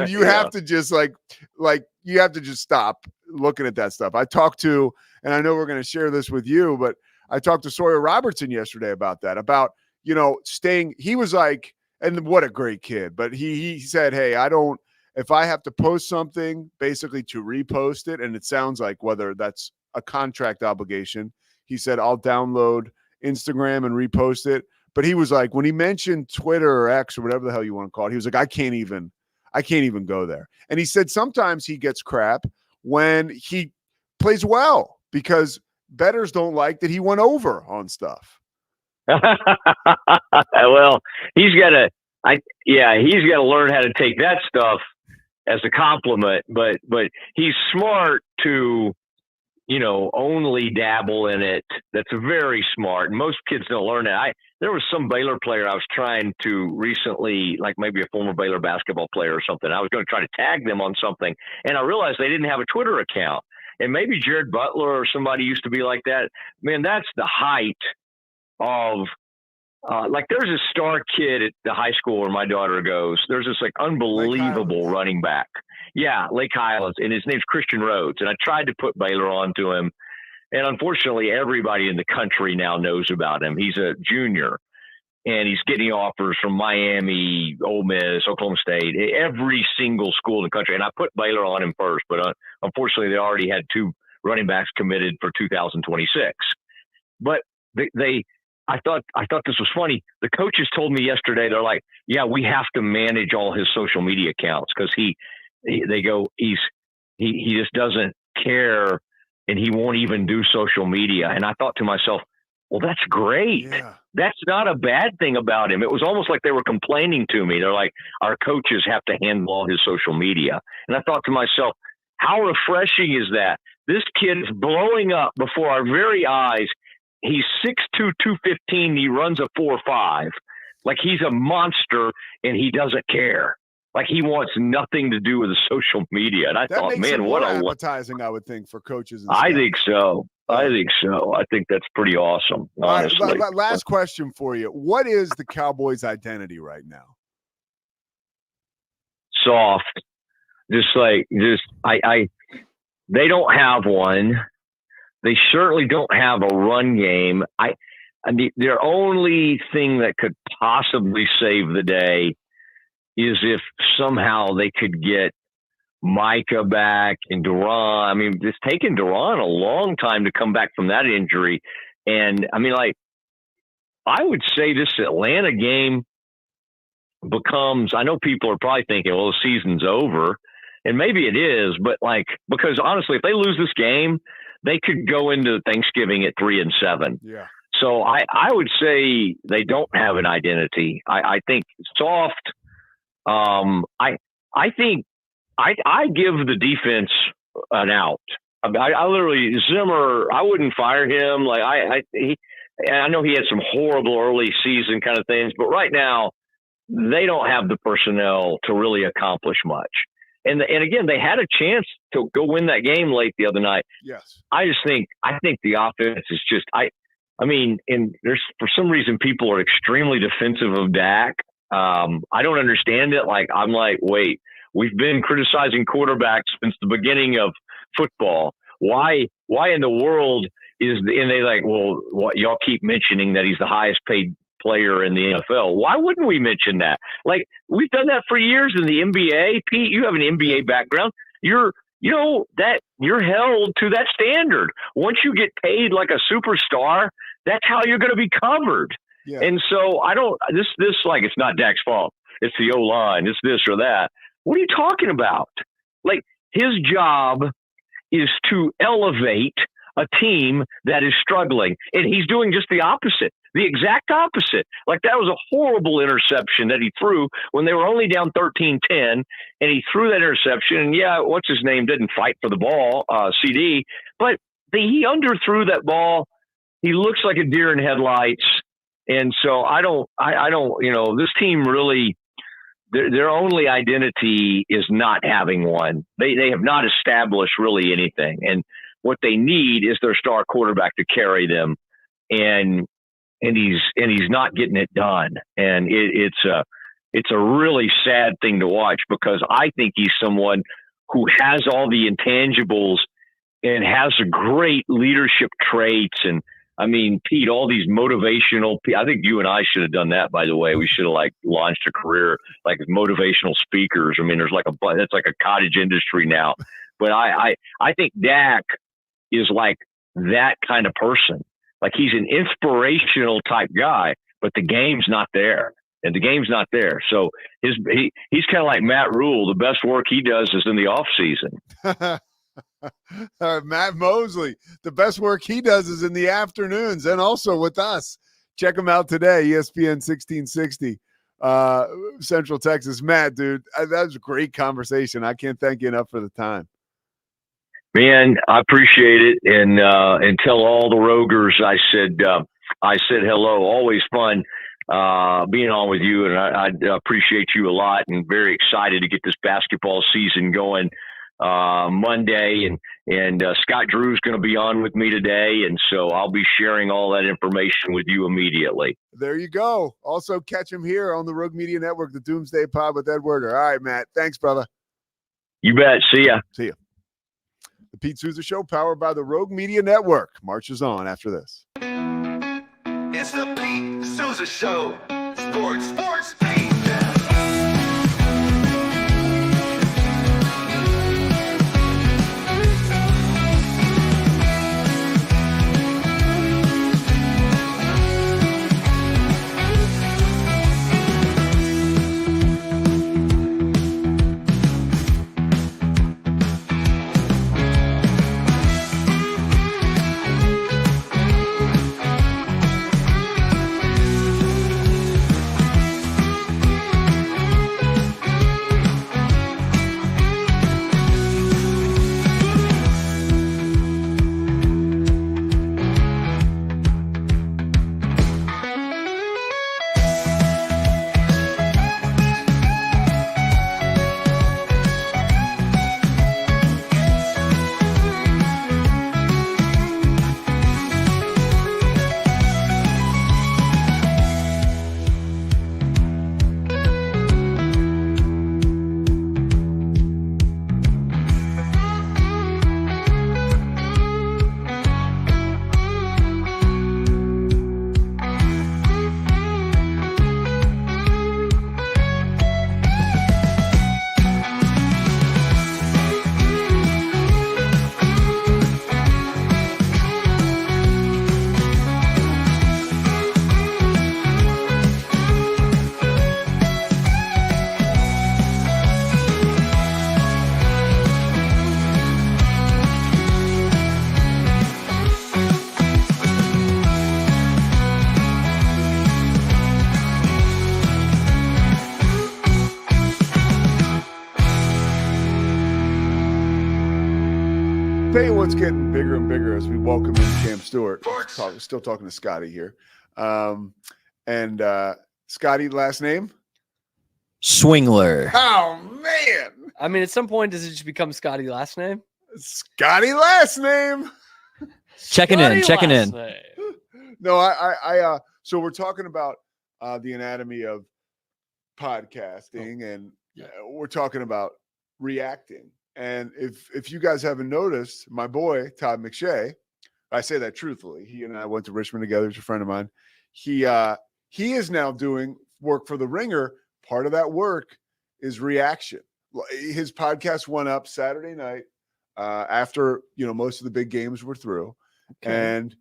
you have to just like you have to just stop looking at that stuff. I talked to, and I know we're going to share this with you, but I talked to Sawyer Robertson yesterday about that, about, staying. He was like, and what a great kid, but he said, hey, if I have to post something basically to repost it, and it sounds like whether that's a contract obligation, he said, I'll download Instagram and repost it. But he was like, when he mentioned Twitter or X or whatever the hell you want to call it, he was like, I can't even go there. And he said sometimes he gets crap when he plays well because bettors don't like that he went over on stuff. Well, he's got to learn how to take that stuff as a compliment, but he's smart to, only dabble in it. That's very smart. And most kids don't learn that. There was some Baylor player I was trying to recently, like maybe a former Baylor basketball player or something. I was going to try to tag them on something, and I realized they didn't have a Twitter account. And maybe Jared Butler or somebody used to be like that. Man, that's the height of like there's a star kid at the high school where my daughter goes. There's this like unbelievable running back. Yeah, Lake Highlands, and his name's Christian Rhodes. And I tried to put Baylor onto him, and unfortunately, everybody in the country now knows about him. He's a junior, and he's getting offers from Miami, Ole Miss, Oklahoma State, every single school in the country. And I put Baylor on him first, but unfortunately, they already had 2 running backs committed for 2026. But I thought this was funny. The coaches told me yesterday, they're like, yeah, we have to manage all his social media accounts because he just doesn't care and he won't even do social media. And I thought to myself, well, that's great. Yeah. That's not a bad thing about him. It was almost like they were complaining to me. They're like, our coaches have to handle all his social media. And I thought to myself, how refreshing is that? This kid is blowing up before our very eyes. He's 6'2", 215. He runs a 4.5. Like he's a monster and he doesn't care. Like he wants nothing to do with the social media. And I thought, man, what advertising I would think for coaches. I think so. I think that's pretty awesome. Honestly. Last question for you. What is the Cowboys' identity right now? Soft. They don't have one. They certainly don't have a run game. I mean, their only thing that could possibly save the day is if somehow they could get Micah back and Duran. I mean, it's taken Duran a long time to come back from that injury. And I mean, like, I would say this Atlanta game becomes, I know people are probably thinking, well, the season's over. And maybe it is, but like, because honestly, if they lose this game, they could go into Thanksgiving at 3-7. Yeah. So I would say they don't have an identity. I think soft. I think I give the defense an out. I literally Zimmer. I wouldn't fire him. Like I know he had some horrible early season kind of things, but right now they don't have the personnel to really accomplish much. And again, they had a chance to go win that game late the other night. Yes. I think the offense is just I mean, and there's for some reason people are extremely defensive of Dak. I don't understand it. Like I'm like, wait, we've been criticizing quarterbacks since the beginning of football. Why in the world and they like, well, what y'all keep mentioning that he's the highest paid player in the NFL. Why wouldn't we mention that? Like we've done that for years in the NBA. Pete, you have an NBA background. You're held to that standard. Once you get paid like a superstar, that's how you're going to be covered. Yeah. And so this like, it's not Dak's fault. It's the O-line. It's this or that. What are you talking about? Like his job is to elevate a team that is struggling. And he's doing just the opposite, the exact opposite. Like that was a horrible interception that he threw when they were only down 13-10, and he threw that interception. And yeah, what's his name didn't fight for the ball, CD, but he underthrew that ball. He looks like a deer in headlights. And so I don't, this team really, their only identity is not having one. They have not established really anything. And what they need is their star quarterback to carry them. And he's not getting it done. And it's a really sad thing to watch because I think he's someone who has all the intangibles and has a great leadership traits. And I mean, Pete, all these motivational, I think you and I should have done that, by the way. We should have like launched a career like motivational speakers. I mean, that's like a cottage industry now, but I think Dak is like that kind of person. Like he's an inspirational type guy, but the game's not there. And the game's not there. So he's kind of like Matt Rule. The best work he does is in the off season. Matt Mosley, the best work he does is in the afternoons and also with us. Check him out today, ESPN 1660, Central Texas. Matt, dude, that was a great conversation. I can't thank you enough for the time. Man, I appreciate it. And tell all the Rogers I said hello. Always fun being on with you, and I appreciate you a lot, and very excited to get this basketball season going Monday. And Scott Drew's going to be on with me today, and so I'll be sharing all that information with you immediately. There you go. Also catch him here on the Rogue Media Network, the Doomsday Pod with Ed Werder. All right, Matt. Thanks, brother. You bet. See ya. See ya. The Pete Sousa Show, powered by the Rogue Media Network, marches on after this. It's the Pete Sousa Show. Sports, Pete. Tell you what's getting bigger and bigger as we welcome in Cam Stewart. Still talking to Scotty here. Scotty, last name? Swingler. Oh, man. I mean, at some point, does it just become Scotty last name? Scotty last name. Checking in. No, so we're talking about the anatomy of podcasting, and we're talking about reacting. And if you guys haven't noticed, my boy, Todd McShay, I say that truthfully. He and I went to Richmond together. He's a friend of mine. He is now doing work for The Ringer. Part of that work is reaction. His podcast went up Saturday night after, most of the big games were through. Okay. And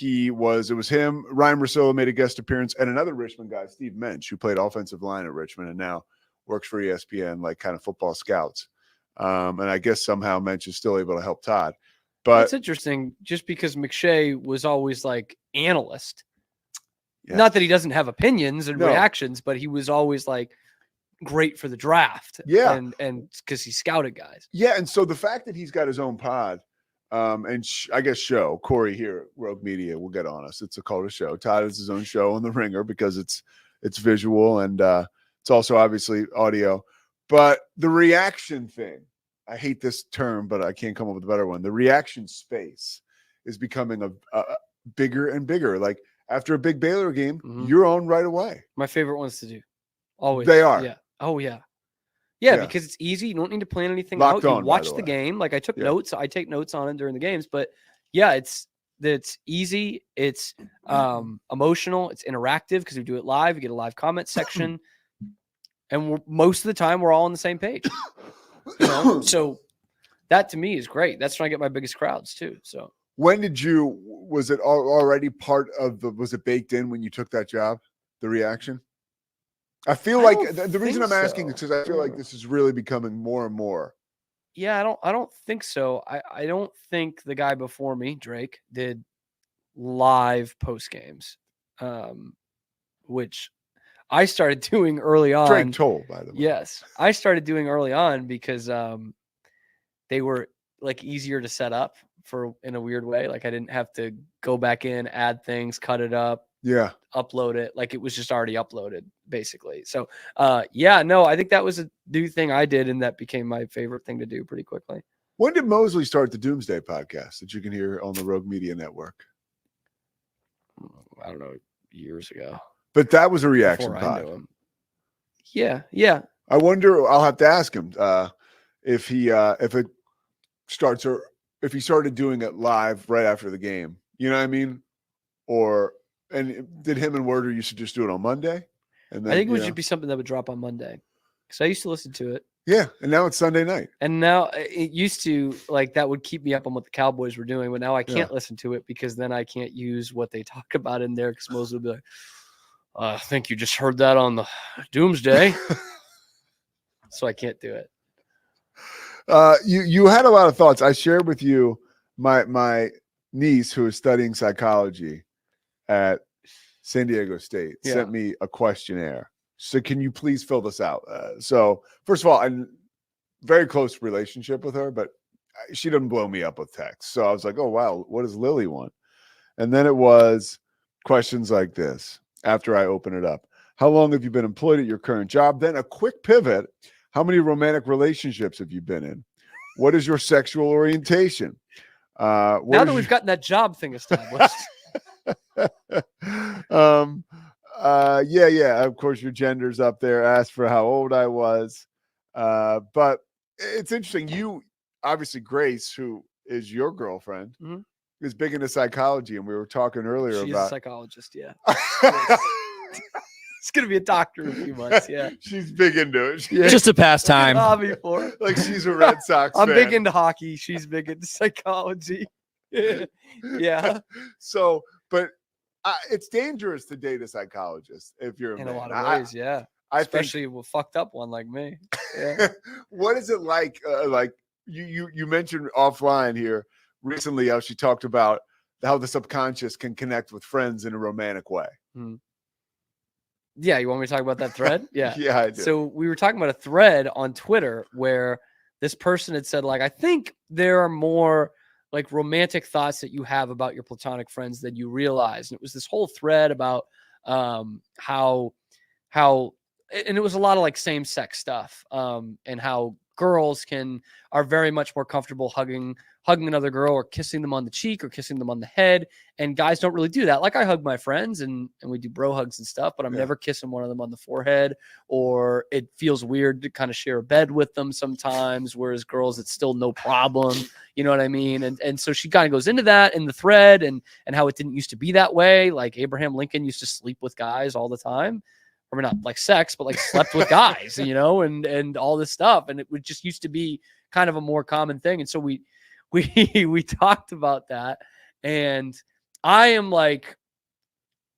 it was him, Ryan Russillo made a guest appearance, and another Richmond guy, Steve Mensch, who played offensive line at Richmond and now works for ESPN, like kind of football scouts. And I guess somehow Mensch is still able to help Todd. But it's interesting just because McShay was always like analyst. Yeah. Not that he doesn't have opinions and reactions, but he was always like great for the draft. Yeah. And because he scouted guys. Yeah. And so the fact that he's got his own pod and I guess show, Corey here at Rogue Media will get on us. It's called a show. Todd has his own show on The Ringer because it's visual and it's also obviously audio. But the reaction thing, I hate this term, but I can't come up with a better one. The reaction space is becoming a bigger and bigger. Like after a big Baylor game, you're on right away. My favorite ones to do. Always. They are. Yeah. Oh, yeah. Yeah, because it's easy. You don't need to plan anything out. You watch the game. Like I took notes. I take notes on it during the games. But yeah, it's easy. It's emotional. It's interactive because we do it live. You get a live comment section. And most of the time, we're all on the same page. So that to me is great. That's trying to get my biggest crowds too. So when was it already part of was it baked in when you took that job? the reaction? I feel like the reason I'm asking is because I feel like this is really becoming more and more. Yeah, I don't think so. I don't think the guy before me, Drake, did live post games, which I started doing early on. Drake told, by the way. Yes, I started doing early on because they were like easier to set up in a weird way. Like I didn't have to go back in, add things, cut it up, upload it. Like it was just already uploaded, basically. So no, I think that was a new thing I did, and that became my favorite thing to do pretty quickly. When did Mosley start the Doomsday podcast that you can hear on the Rogue Media Network? I don't know, years ago. But that was a reaction pod. Yeah. I wonder. I'll have to ask him if he started doing it live right after the game. You know what I mean? And did him and Werder used to just do it on Monday? And then, I think it would just be something that would drop on Monday, because I used to listen to it. Yeah, and now it's Sunday night. And now it used to, like, that would keep me up on what the Cowboys were doing, but now I can't listen to it because then I can't use what they talk about in there, because Mosley will be like, I think you just heard that on the Doomsday. So I can't do it. You had a lot of thoughts. I shared with you my niece, who is studying psychology at San Diego State, sent me a questionnaire. So can you please fill this out? So first of all, I'm very close relationship with her, but she doesn't blow me up with text. So I was like, oh, wow, what does Lily want? And then it was questions like this after I open it up. How long have you been employed at your current job? Then a quick pivot. How many romantic relationships have you been in? What is your sexual orientation? Now that we've gotten that job thing established. Of course, your gender's up there. Asked for how old I was. But it's interesting. You, obviously, Grace, who is your girlfriend, is big into psychology. And we were talking earlier She's about a psychologist. Yeah. It's going to be a doctor in a few months. Yeah. She's big into it. Just a pastime. Hobby for it. Like she's a Red Sox I'm fan. big into hockey. She's big into psychology. Yeah. So, but it's dangerous to date a psychologist if you're in a lot of ways. Yeah. Especially with a fucked up one like me. Yeah. What is it like? Like you mentioned offline here recently how she talked about how the subconscious can connect with friends in a romantic way. Yeah, you want me to talk about that thread? Yeah. Yeah, I do. So we were talking about a thread on Twitter where this person had said, like, I think there are more like romantic thoughts that you have about your platonic friends than you realize. And it was this whole thread about how and it was a lot of like same-sex stuff, and how girls are very much more comfortable hugging another girl or kissing them on the cheek or kissing them on the head, and guys don't really do that. Like I hug my friends and we do bro hugs and stuff, but I'm never kissing one of them on the forehead, or it feels weird to kind of share a bed with them sometimes, whereas girls, it's still no problem. You know what I mean? And so she kind of goes into that in the thread and how it didn't used to be that way. Like Abraham Lincoln used to sleep with guys all the time. Or not like sex, but like slept with guys, you know, and all this stuff. And it would just used to be kind of a more common thing. And so we talked about that. And I am like,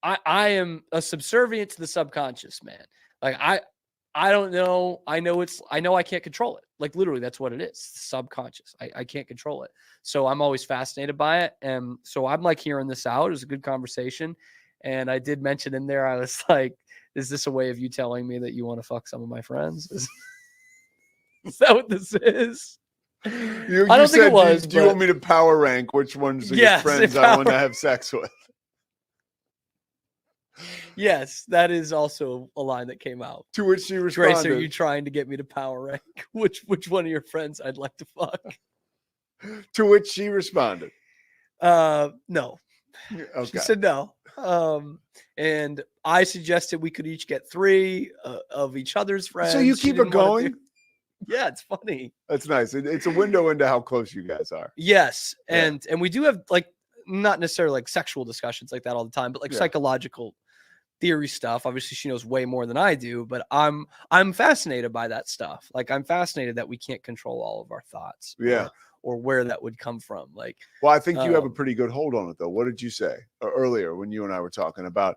I am a subservient to the subconscious, man. Like I don't know. I know I can't control it. Like literally that's what it is. Subconscious. I can't control it. So I'm always fascinated by it. And so I'm like hearing this out. It was a good conversation. And I did mention in there, I was like, is this a way of you telling me that you want to fuck some of my friends? Is that what this is? I don't think it was. Do you want me to power rank which ones of your friends I want to have sex with? Yes, that is also a line that came out. To which she responded, Grace, are you trying to get me to power rank which one of your friends I'd like to fuck? To which she responded, no. Okay. She said no. And I suggested we could each get 3 of each other's friends. So you keep it going? Yeah, it's funny. That's nice. It's a window into how close you guys are. Yes. And we do have like not necessarily like sexual discussions like that all the time, but like psychological theory stuff. Obviously she knows way more than I do, but I'm fascinated by that stuff. Like I'm fascinated that we can't control all of our thoughts. Yeah. Or where that would come from. Like, well, I think you have a pretty good hold on it though. What did you say earlier when you and I were talking about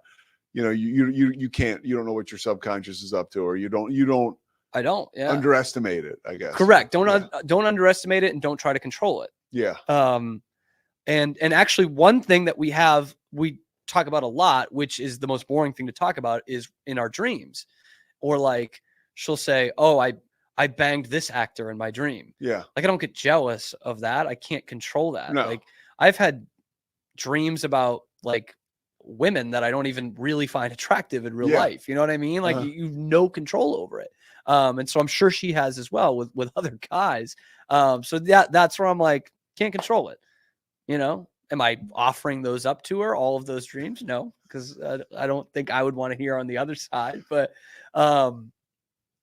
you can't, you don't know what your subconscious is up to, or you don't underestimate it, I guess. Correct. Don't underestimate it, and don't try to control it. Yeah. And actually one thing that we talk about a lot, which is the most boring thing to talk about, is in our dreams. Or like she'll say, "Oh, I banged this actor in my dream." Yeah. Like I don't get jealous of that. I can't control that. No. Like I've had dreams about like women that I don't even really find attractive in real life. You know what I mean? Like you've no control over it. And so I'm sure she has as well with other guys. So that's where I'm like, can't control it. Am I offering those up to her, all of those dreams? No, because I don't think I would want to hear on the other side. But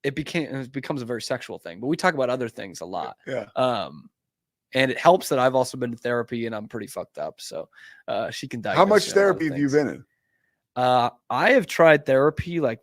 it becomes a very sexual thing. But we talk about other things a lot. Yeah. And it helps that I've also been to therapy and I'm pretty fucked up. So she can diagnose. How much therapy have you been in? I have tried therapy like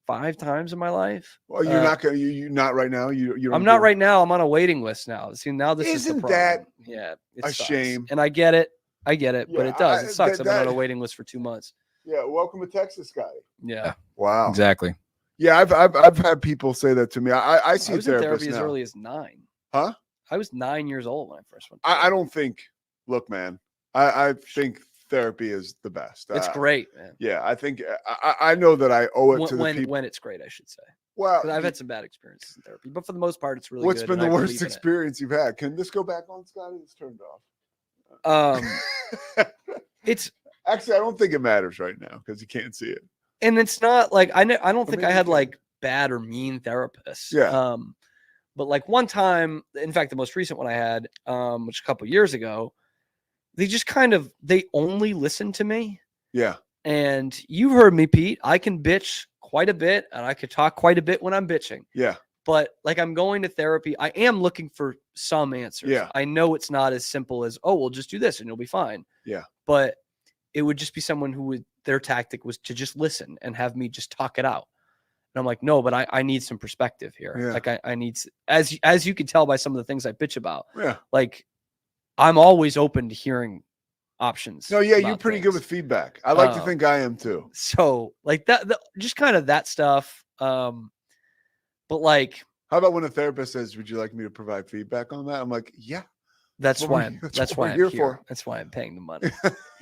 5 times in my life. Well, you're not going. You not right now. I'm not right now. I'm on a waiting list now. See, now this is the problem. That it a sucks. shame? And I get it. But it does. It sucks. I've been on a waiting list for 2 months. Yeah. Welcome to Texas, Scotty. Yeah. Wow. Exactly. Yeah, I've had people say that to me. I see I was a in therapist therapy now. as early as 9. Huh? I was 9 years old when I first went. I don't think. Look, man. I think therapy is the best. It's great, man. Yeah, I think I know that I owe it to the people. When it's great, I should say. Well, because I've had some bad experiences in therapy, but for the most part, it's really what's good. What's been the worst experience you've had? Can this go back on, Scotty? It's turned off. It's actually, I don't think it matters right now because you can't see it. And it's not like I don't think I had like bad or mean therapists. Yeah. But like one time, in fact, the most recent one I had, which a couple years ago, they just they only listened to me. Yeah. And you've heard me, Pete. I can bitch quite a bit, and I could talk quite a bit when I'm bitching. Yeah. But like I'm going to therapy, I am looking for some answers. Yeah. I know it's not as simple as, oh, we'll just do this and you'll be fine. Yeah. But it would just be someone who their tactic was to just listen and have me just talk it out. And I'm like, no, but I need some perspective here. Yeah. Like I need, as you can tell by some of the things I bitch about, yeah. Like I'm always open to hearing options. No, yeah, you're pretty good with feedback. I like to think I am too. So like that, just kind of that stuff. But like, how about when a therapist says, "Would you like me to provide feedback on that?" I'm like, yeah. That's why I'm here for. That's why I'm paying the money.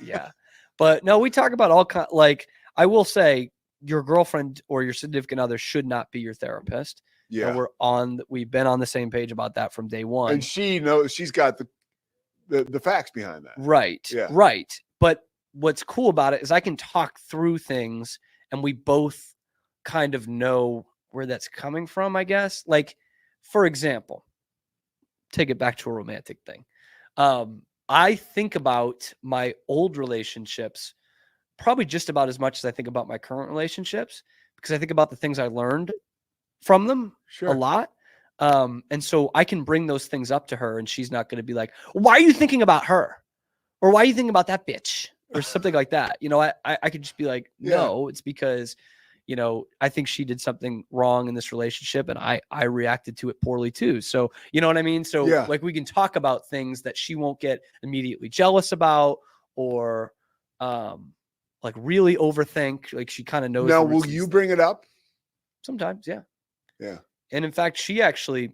Yeah. But no, we talk about all kind. Like I will say, your girlfriend or your significant other should not be your therapist. Yeah. And we've been on the same page about that from day one. And she knows, she's got the facts behind that. Right. Yeah. Right. But what's cool about it is I can talk through things and we both kind of know where that's coming from, I guess. Like, for example, take it back to a romantic thing. I think about my old relationships probably just about as much as I think about my current relationships, because I think about the things I learned from them a lot. And so I can bring those things up to her and she's not going to be like, why are you thinking about her? Or why are you thinking about that bitch? Or something like that. You know, I could just be like, no, it's because, you know, I think she did something wrong in this relationship and I reacted to it poorly too. So, you know what I mean? So like we can talk about things that she won't get immediately jealous about or like really overthink. Like she kind of knows. Now, will you bring it up? Sometimes, yeah. Yeah. And in fact, she actually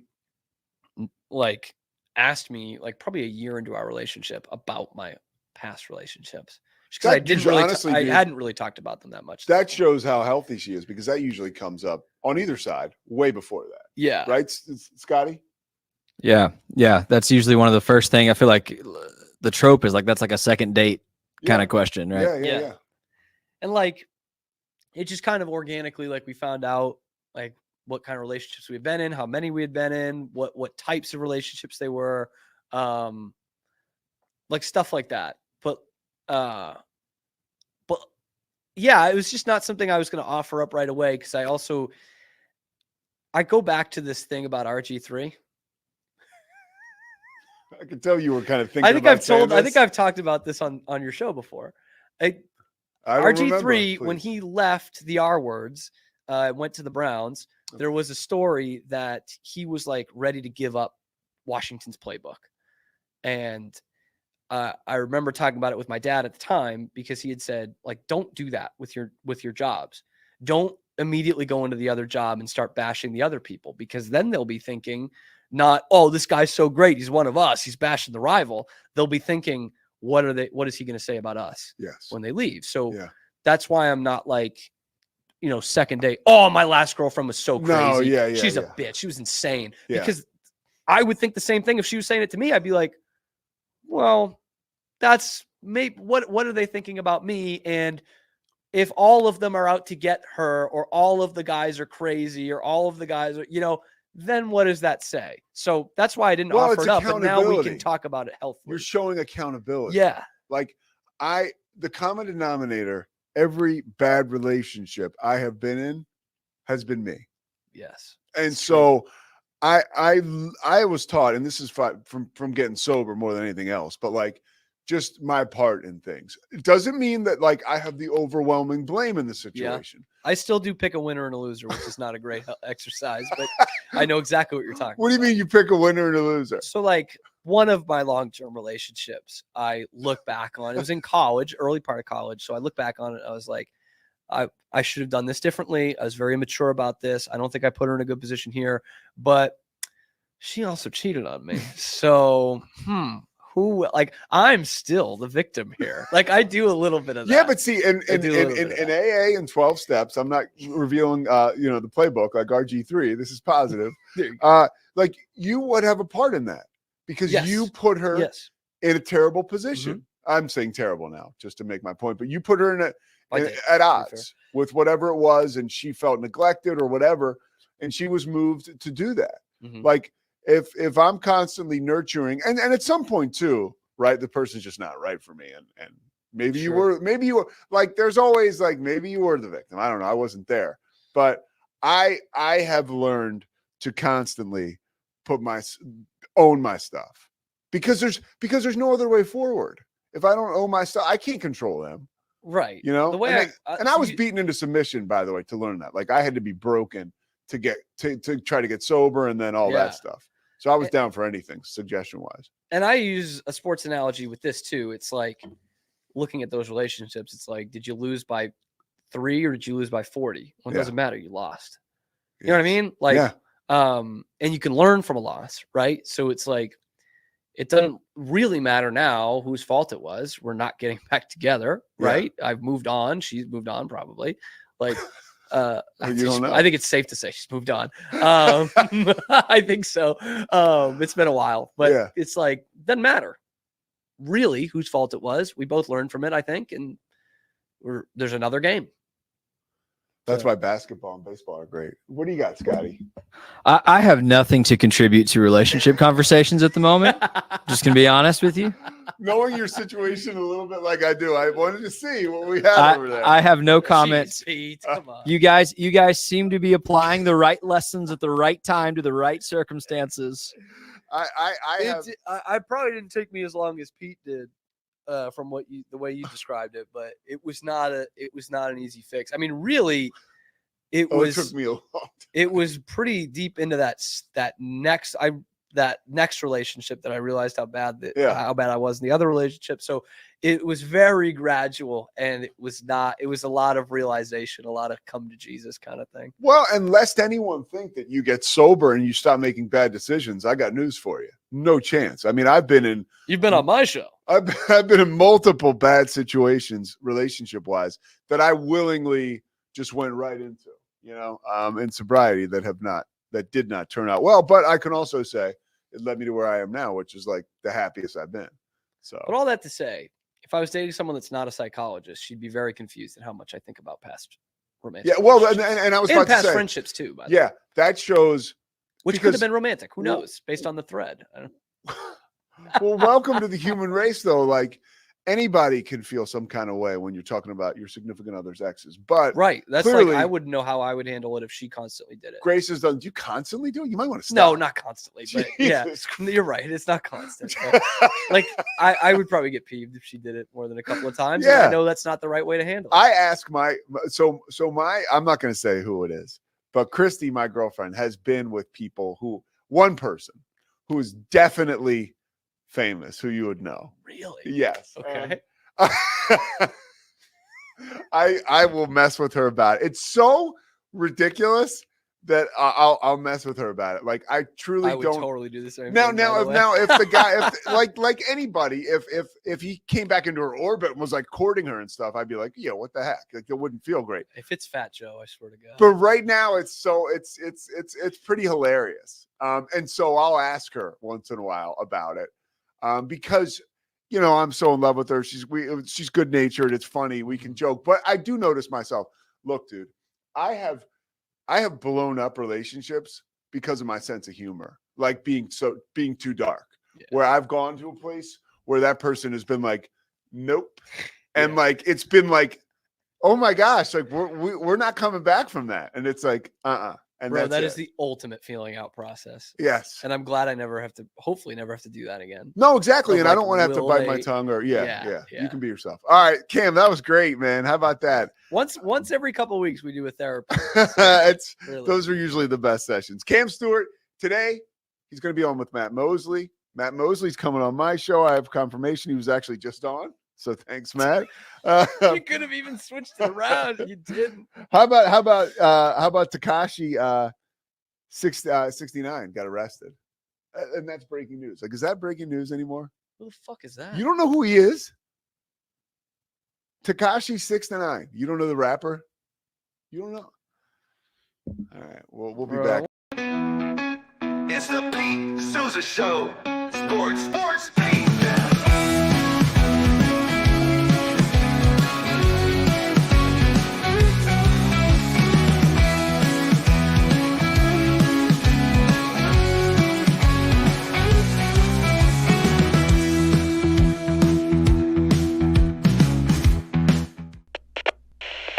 like asked me like probably a year into our relationship about my past relationships. Because I didn't really, honestly, I hadn't really talked about them that much. That shows how healthy she is because that usually comes up on either side way before that. Yeah. Right, Scotty? Yeah. Yeah. That's usually one of the first thing. I feel like the trope is like, that's like a second date kind of question, right? Yeah. And like, it just kind of organically, like we found out like what kind of relationships we've been in, how many we had been in, what types of relationships they were, like stuff like that. But yeah, it was just not something I was going to offer up right away. Cause I go back to this thing about RG3. I can tell you were kind of thinking I think I've talked about this on your show before. RG3, when he left the R words, went to the Browns, there was a story that he was like ready to give up Washington's playbook. And I remember talking about it with my dad at the time because he had said, like, don't do that with your jobs. Don't immediately go into the other job and start bashing the other people, because then they'll be thinking not, oh, this guy's so great, he's one of us, he's bashing the rival. They'll be thinking, what is he going to say about us when they leave? So that's why I'm not like, second day, oh, my last girlfriend was so crazy. No, she's a bitch. She was insane. Because I would think the same thing if she was saying it to me. I'd be like, well, that's maybe what are they thinking about me? And if all of them are out to get her, or all of the guys are crazy, or all of the guys are, then what does that say? So that's why I didn't offer it up. But now we can talk about it healthfully. You're showing accountability. Yeah. Like the common denominator, every bad relationship I have been in has been me. Yes. And so I was taught, and this is from getting sober more than anything else, but like just my part in things. It doesn't mean that like I have the overwhelming blame in the situation. Yeah. I still do pick a winner and a loser, which is not a great exercise, but I know exactly what you're talking about. What do you mean you pick a winner and a loser? So like one of my long-term relationships, I look back on, it was in college, early part of college. So I look back on it. I was like, I should have done this differently. I was very immature about this. I don't think I put her in a good position here, but she also cheated on me. So, who, like, I'm still the victim here. Like, I do a little bit of that. Yeah, but see, in AA and 12 steps, I'm not revealing, the playbook like RG3. This is positive. Like, you would have a part in that because you put her in a terrible position. Mm-hmm. I'm saying terrible now, just to make my point, but you put her in at odds with whatever it was, and she felt neglected or whatever, and she was moved to do that. Mm-hmm. Like, if I'm constantly nurturing, and at some point too, right, the person's just not right for me, and maybe you were like, there's always like, maybe you were the victim. I don't know. I wasn't there, but I have learned to constantly own my stuff because there's no other way forward. If I don't own my stuff, I can't control them. Right. The way I was beaten into submission, by the way, to learn that. Like, I had to be broken to get to try to get sober, and then all that stuff. So I was down for anything, suggestion-wise. And I use a sports analogy with this too. It's like looking at those relationships. It's like, did you lose by 3 or did you lose by 40? Well, it doesn't matter. You lost. You know what I mean? Like, and you can learn from a loss, right? So it's like, it doesn't really matter now whose fault it was. We're not getting back together, right? I've moved on. She's moved on, probably. Like, I think it's safe to say she's moved on. I think so. It's been a while, but it's like, doesn't matter really whose fault it was. We both learned from it, I think, and there's another game. That's why basketball and baseball are great. What do you got, Scotty? I have nothing to contribute to relationship conversations at the moment. Just gonna be honest with you. Knowing your situation a little bit like I do, I wanted to see what we had over there. I have no comments. Jeez, come on. You guys seem to be applying the right lessons at the right time to the right circumstances. I probably didn't take me as long as Pete did. From the way you described it, but it was not an easy fix. I mean, really, it took me a long time. It was pretty deep into that next relationship that I realized how bad I was in the other relationship. So it was very gradual, and it was a lot of realization, a lot of come to Jesus kind of thing. Well, and lest anyone think that you get sober and you stop making bad decisions, I got news for you. No chance. I mean, you've been on my show. I've been in multiple bad situations, relationship-wise, that I willingly just went right into, in sobriety that did not turn out well. But I can also say it led me to where I am now, which is like the happiest I've been. So, but all that to say, if I was dating someone that's not a psychologist, she'd be very confused at how much I think about past romantic. Yeah, well, and I was about past to say, friendships too. By the way. That shows. Which could have been romantic. Who knows? Based on the thread. I don't know. Well, welcome to the human race, though. Like, anybody can feel some kind of way when you're talking about your significant other's exes. But that's clearly, like, I wouldn't know how I would handle it if she constantly did it. Grace has done. Do you constantly do it? You might want to stop. No, not constantly. But you're right. It's not constant. Like, I would probably get peeved if she did it more than a couple of times. Yeah. I know that's not the right way to handle it. I ask I'm not going to say who it is, but Christy, my girlfriend, has been with people one person who is definitely famous who you would know. Really? Yes. Okay. I will mess with her about it. It's so ridiculous that I'll mess with her about it. Like I truly I would don't totally do the same. now thing, by the way. if the guy like anybody if he came back into her orbit and was like courting her and stuff, I'd be like, yeah, what the heck? Like it wouldn't feel great. If it's Fat Joe, I swear to God. But right now it's pretty hilarious. And so I'll ask her once in a while about it. Because I'm so in love with her. She's good natured. It's funny. We can joke, but I do notice myself. Look, dude, I have blown up relationships because of my sense of humor, like being too dark. Yeah. Where I've gone to a place where that person has been like, nope, and like it's been like, oh my gosh, like we're not coming back from that, and it's like And bro, that is the ultimate feeling out process. Yes. And I'm glad I hopefully never have to do that again. No, exactly. And like, I don't want to have to bite my tongue or yeah. You can be yourself. All right, Cam, that was great, man. How about that? Once every couple of weeks we do a therapy. Those are usually the best sessions. Cam Stewart, today, he's going to be on with Matt Mosley. Matt Mosley's coming on my show. I have confirmation he was actually just on. So thanks, Matt. You could have even switched it around. You didn't. How about Tekashi 69 got arrested? And that's breaking news. Like, is that breaking news anymore? Who the fuck is that? You don't know who he is? Tekashi 69. You don't know the rapper? You don't know. All right. Well, we'll be back. It's the Pete Sousa Show. Sports, Pete.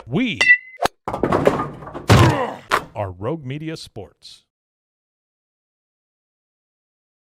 We are Rogue Media Sports.